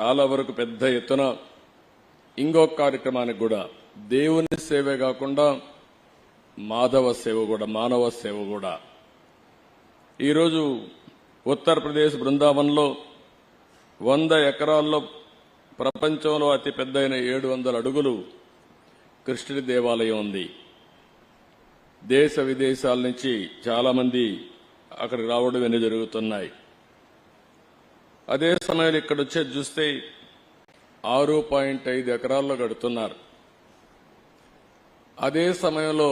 చాలా వరకు పెద్ద ఎత్తున ఇంకొక కార్యక్రమానికి కూడా దేవుని సేవే కాకుండా మానవ సేవ కూడా ఈరోజు ఉత్తరప్రదేశ్ బృందావన్లో 100 ఎకరాల్లో ప్రపంచంలో అతి పెద్దైన 700 అడుగులు కృష్ణుడి దేవాలయం ఉంది. దేశ విదేశాల నుంచి చాలా మంది అక్కడికి రావడం అన్నీ జరుగుతున్నాయి. అదే సమయంలో ఇక్కడ వచ్చేది చూస్తే 6.5 ఎకరాల్లో కడుతున్నారు. అదే సమయంలో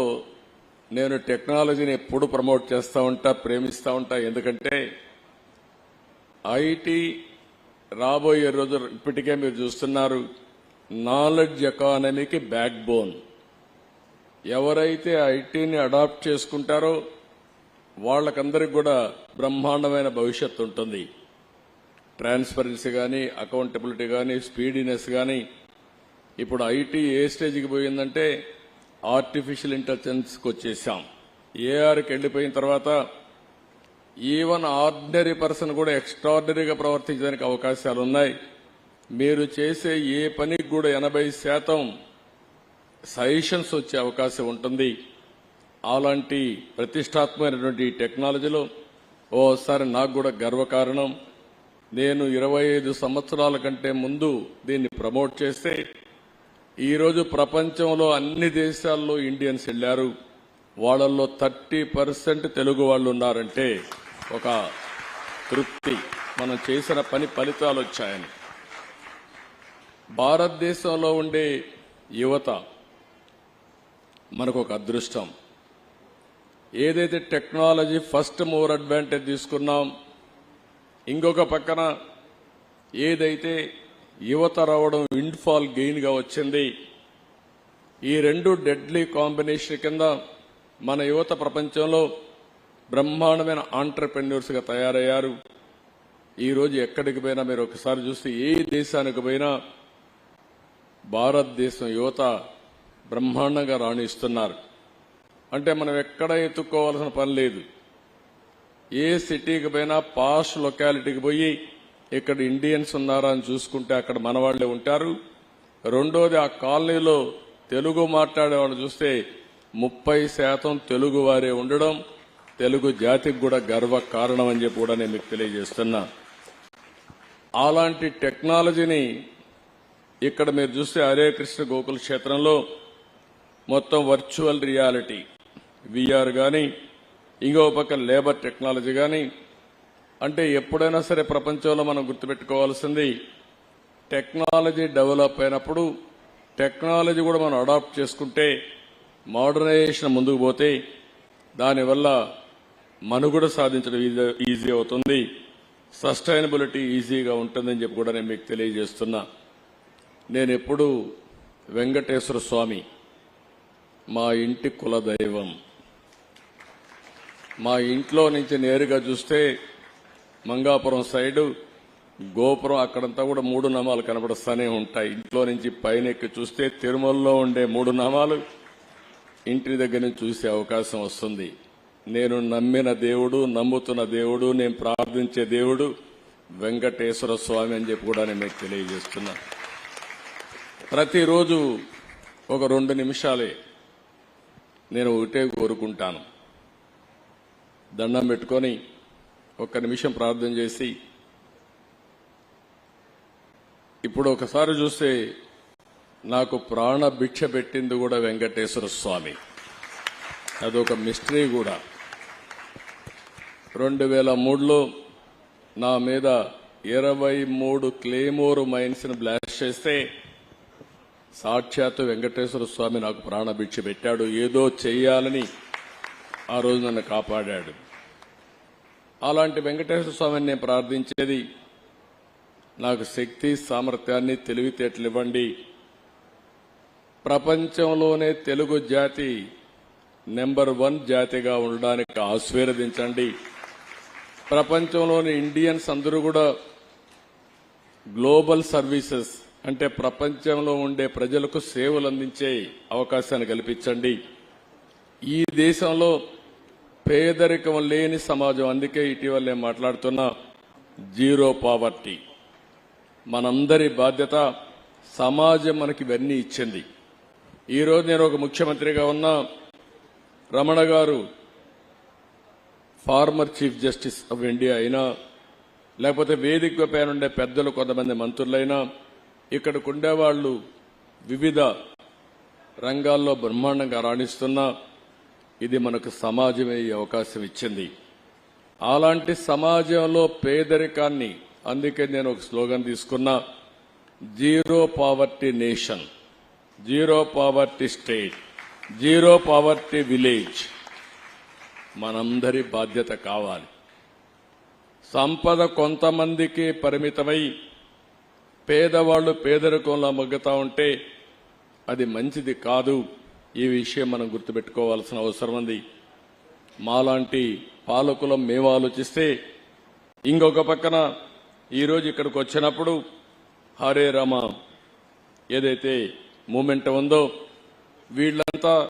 నేను టెక్నాలజీని ఎప్పుడు ప్రమోట్ చేస్తూ ఉంటా, ప్రేమిస్తూ ఉంటా. ఎందుకంటే ఐటీ రాబోయే రోజు ఇప్పటికే మీరు చూస్తున్నారు, నాలెడ్జ్ ఎకానమీకి బ్యాక్ బోన్. ఎవరైతే ఐటీని అడాప్ట్ చేసుకుంటారో వాళ్ళకందరికి కూడా బ్రహ్మాండమైన భవిష్యత్తు ఉంటుంది. ట్రాన్స్పరెన్సీ కానీ, అకౌంటబిలిటీ కానీ, స్పీడీనెస్ కానీ. ఇప్పుడు ఐటీ ఏ స్టేజ్కి పోయిందంటే ఆర్టిఫిషియల్ ఇంటెలిజెన్స్కి వచ్చేసాం. ఏఆర్కి వెళ్ళిపోయిన తర్వాత ఈవెన్ ఆర్డినరీ పర్సన్ కూడా ఎక్స్ట్రాడినరీగా ప్రవర్తించడానికి అవకాశాలు ఉన్నాయి. మీరు చేసే ఏ పనికి కూడా 80% సజెషన్స్ వచ్చే అవకాశం ఉంటుంది. అలాంటి ప్రతిష్టాత్మకమైనటువంటి టెక్నాలజీలో ఓసారి నాకు కూడా గర్వకారణం. నేను 25 సంవత్సరాల కంటే ముందు దీన్ని ప్రమోట్ చేస్తే ఈరోజు ప్రపంచంలో అన్ని దేశాల్లో ఇండియన్స్ వెళ్లారు. వాళ్ళల్లో 30% తెలుగు వాళ్ళు ఉన్నారంటే ఒక తృప్తి, మనం చేసిన పని ఫలితాలు వచ్చాయని. భారతదేశంలో ఉండే యువత మనకు ఒక అదృష్టం. ఏదైతే టెక్నాలజీ ఫస్ట్ మూవర్ అడ్వాంటేజ్ తీసుకున్నాం, ఇంకొక పక్కన ఏదైతే యువత రావడం విండ్ఫాల్ గెయిన్ గా వచ్చింది, ఈ రెండు డెడ్లీ కాంబినేషన్ కింద మన యువత ప్రపంచంలో బ్రహ్మాండమైన ఆంటర్ప్రెన్యూర్స్ గా తయారయ్యారు. ఈ రోజు ఎక్కడికి పోయినా మీరు ఒకసారి చూస్తే ఏ దేశానికి పోయినా భారతదేశం యువత బ్రహ్మాండంగా రాణిస్తున్నారు. అంటే మనం ఎక్కడ ఎత్తుక్కోవాల్సిన పని లేదు. ఏ సిటీకి పోయినా పాష్ లొకాలిటీకి పోయి ఇక్కడ ఇండియన్స్ ఉన్నారా అని చూసుకుంటే అక్కడ మన వాళ్లే ఉంటారు. రెండోది, ఆ కాలనీలో తెలుగు మాట్లాడేవాళ్ళు చూస్తే 30% తెలుగు వారే ఉండడం తెలుగు జాతికి కూడా గర్వ కారణం అని చెప్పి కూడా నేను మీకు తెలియజేస్తున్నా. అలాంటి టెక్నాలజీని ఇక్కడ మీరు చూస్తే హరే కృష్ణ గోకుల క్షేత్రంలో మొత్తం వర్చువల్ రియాలిటీ, విఆర్ కానీ, ఇంకో పక్క లేబర్ టెక్నాలజీ కానీ. అంటే ఎప్పుడైనా సరే ప్రపంచంలో మనం గుర్తుపెట్టుకోవాల్సింది, టెక్నాలజీ డెవలప్ అయినప్పుడు టెక్నాలజీ కూడా మనం అడాప్ట్ చేసుకుంటే, మోడర్నైజేషన్ ముందుకు పోతే దానివల్ల మనుగడ సాధించడం ఈజీ అవుతుంది, సస్టైనబిలిటీ ఈజీగా ఉంటుందని చెప్పి కూడా నేను మీకు తెలియజేస్తున్నా. నేను ఎప్పుడు వెంకటేశ్వర స్వామి మా ఇంటి కులదైవం. మా ఇంట్లో నుంచి నేరుగా చూస్తే మంగాపురం సైడు గోపురం అక్కడంతా కూడా 3 నామాలు కనబడుస్తూనే ఉంటాయి. ఇంట్లో నుంచి పైన ఎక్కి చూస్తే తిరుమలలో ఉండే 3 నామాలు ఇంటి దగ్గర నుంచి చూసే అవకాశం వస్తుంది. నేను నమ్మిన దేవుడు, నమ్ముతున్న దేవుడు, నేను ప్రార్థించే దేవుడు వెంకటేశ్వర స్వామి అని చెప్పి కూడా నేను మీకు తెలియజేస్తున్నా. ప్రతిరోజు ఒక 2 నిమిషాలే నేను ఒకటే కోరుకుంటాను, దండం పెట్టుకొని 1 నిమిషం ప్రార్థన చేసి. ఇప్పుడు ఒకసారి చూస్తే నాకు ప్రాణ భిక్ష పెట్టింది కూడా వెంకటేశ్వర స్వామి. అదొక మిస్టరీ కూడా. 2003లో నా మీద 23 క్లేమోర్ మైన్స్ ని బ్లాస్ట్ చేస్తే సాక్షాత్తు వెంకటేశ్వర స్వామి నాకు ప్రాణ భిక్ష పెట్టాడు. ఏదో చెయ్యాలని ఆ రోజు నన్ను కాపాడాడు. అలాంటి వెంకటేశ్వర స్వామిని నేను ప్రార్థించేది, నాకు శక్తి, సామర్థ్యాన్ని, తెలివితేటలు ఇవ్వండి. ప్రపంచంలోనే తెలుగు జాతి నెంబర్ 1 జాతిగా ఉండడానికి ఆశీర్వదించండి. ప్రపంచంలోని ఇండియన్స్ అందరూ కూడా గ్లోబల్ సర్వీసెస్ అంటే ప్రపంచంలో ఉండే ప్రజలకు సేవలు అందించే అవకాశాన్ని కల్పించండి. ఈ దేశంలో పేదరికం లేని సమాజం, అందుకే ఇటీవల నేను మాట్లాడుతున్నా జీరో పావర్టీ. మనందరి బాధ్యత. సమాజం మనకి ఇవన్నీ ఇచ్చింది. ఈరోజు నేను ఒక ముఖ్యమంత్రిగా ఉన్నా, రమణ గారు former chief justice of India అయినా, లేకపోతే వేదిక పైన ఉండే పెద్దలు కొంతమంది మంత్రులైనా, ఇక్కడికి ఉండేవాళ్లు వివిధ రంగాల్లో బ్రహ్మాండంగా రాణిస్తున్నా, ఇది మనకు సమాజమే ఈ అవకాశం ఇచ్చింది. అలాంటి సమాజంలో పేదరికాన్ని, అందుకే నేను ఒక స్లోగన్ తీసుకున్నా, zero poverty nation, zero poverty state, zero poverty village మనందరి బాధ్యత కావాలి. సంపద కొంతమందికి పరిమితమై పేదవాళ్లు పేదరికంలో మగ్గుతా ఉంటే అది మంచిది కాదు. ఈ విషయం మనం గుర్తుపెట్టుకోవాల్సిన అవసరం ఉంది. మాలాంటి పాలకులం మేము ఆలోచిస్తే, ఇంకొక పక్కన ఈరోజు ఇక్కడికి వచ్చినప్పుడు హరే రామ ఏదైతే మూమెంట్ ఉందో, వీళ్ళంతా